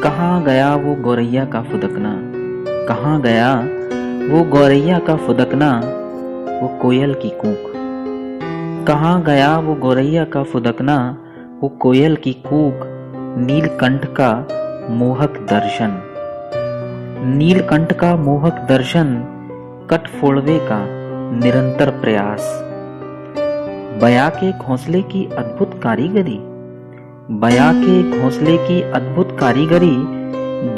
कहाँ गया वो गौरैया का फुदकना, कहाँ गया वो गौरैया का फुदकना, वो कोयल की कूक। कहाँ गया वो गौरैया का फुदकना, वो कोयल की कूक। नीलकंठ का मोहक दर्शन, नीलकंठ का मोहक दर्शन, कट फोड़वे का निरंतर प्रयास। बया के घोंसले की अद्भुत कारीगरी, बया के घोंसले की अद्भुत कारीगरी।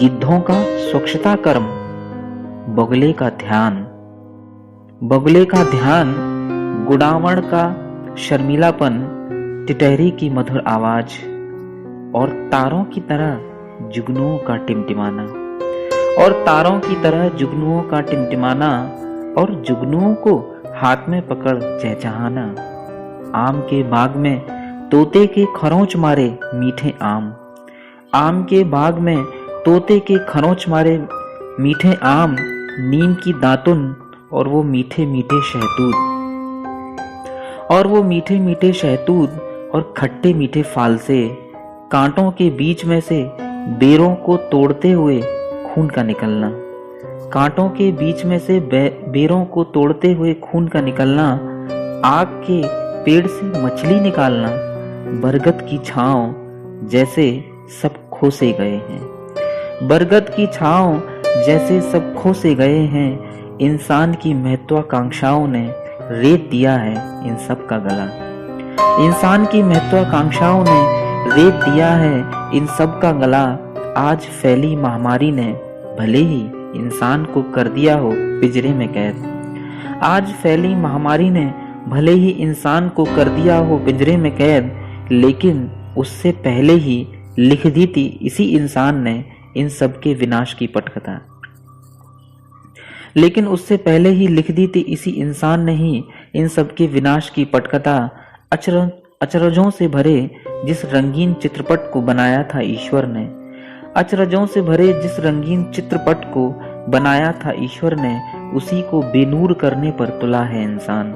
गिद्धों का स्वच्छता कर्म, बगुले का ध्यान, बगुले का ध्यान। गुड़ावण का शर्मीलापन, टिटहरी की मधुर आवाज और तारों की तरह जुगनुओं का टिमटिमाना, और तारों की तरह जुगनुओं का टिमटिमाना, और जुगनुओं को हाथ में पकड़ चहचहाना। आम के बाग में तोते के खरोंच मारे मीठे आम, आम के बाग में तोते के खरोंच मारे मीठे आम। नीम की दातुन और वो मीठे मीठे शहतूत, और वो मीठे मीठे शहतूत और खट्टे मीठे फालसे। कांटों के बीच में से बेरों को तोड़ते हुए खून का निकलना, कांटों के बीच में से बेरों को तोड़ते हुए खून का निकलना। आग के पेड़ से मछली निकालना, बरगद की छांव जैसे सब खोसे गए हैं, बरगद की छांव जैसे सब खोसे गए हैं। इंसान की महत्वाकांक्षाओं ने रेत दिया है इन सब का गला, इंसान की महत्वाकांक्षाओं ने रेत दिया है इन सब का गला। आज फैली महामारी ने भले ही इंसान को कर दिया हो पिंजरे में कैद, आज फैली महामारी ने भले ही इंसान को कर दिया हो पिंजरे में कैद, लेकिन उससे पहले ही लिख दी थी इसी इंसान ने इन सब के विनाश की पटकथा, लेकिन उससे पहले ही लिख दी थी इसी इंसान ने ही इन सब के विनाश की पटकथा। अचरजों से भरे जिस रंगीन चित्रपट को बनाया था ईश्वर ने, अचरजों से भरे जिस रंगीन चित्रपट को बनाया था ईश्वर ने, उसी को बेनूर करने पर तुला है इंसान।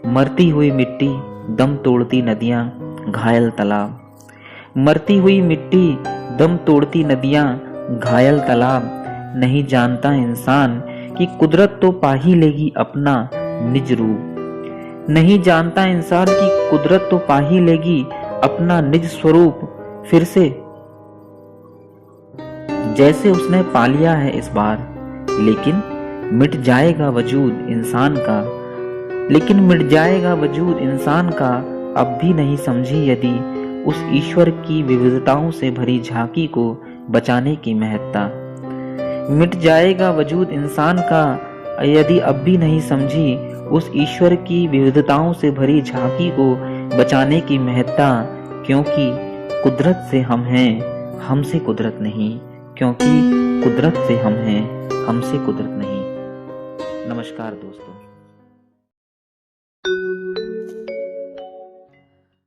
मरती हुई मिट्टी, दम तोड़ती नदियां, घायल तालाब, मरती हुई मिट्टी, दम तोड़ती नदियां, घायल तालाब। नहीं जानता इंसान कि कुदरत तो पा ही लेगी अपना निज रूप, नहीं जानता इंसान कि कुदरत तो पा ही लेगी अपना निज स्वरूप फिर से, जैसे उसने पा लिया है इस बार। लेकिन मिट जाएगा वजूद इंसान का, लेकिन मिट जाएगा वजूद इंसान का। अब भी नहीं समझी यदि उस ईश्वर की विविधताओं से भरी झांकी को बचाने की महत्ता, मिट जाएगा वजूद इंसान का यदि अब भी नहीं समझी उस ईश्वर की विविधताओं से भरी झांकी को बचाने की महत्ता। क्योंकि कुदरत से हम हैं, हमसे कुदरत नहीं, क्योंकि कुदरत से हम हैं, हमसे कुदरत नहीं। नमस्कार दोस्तों।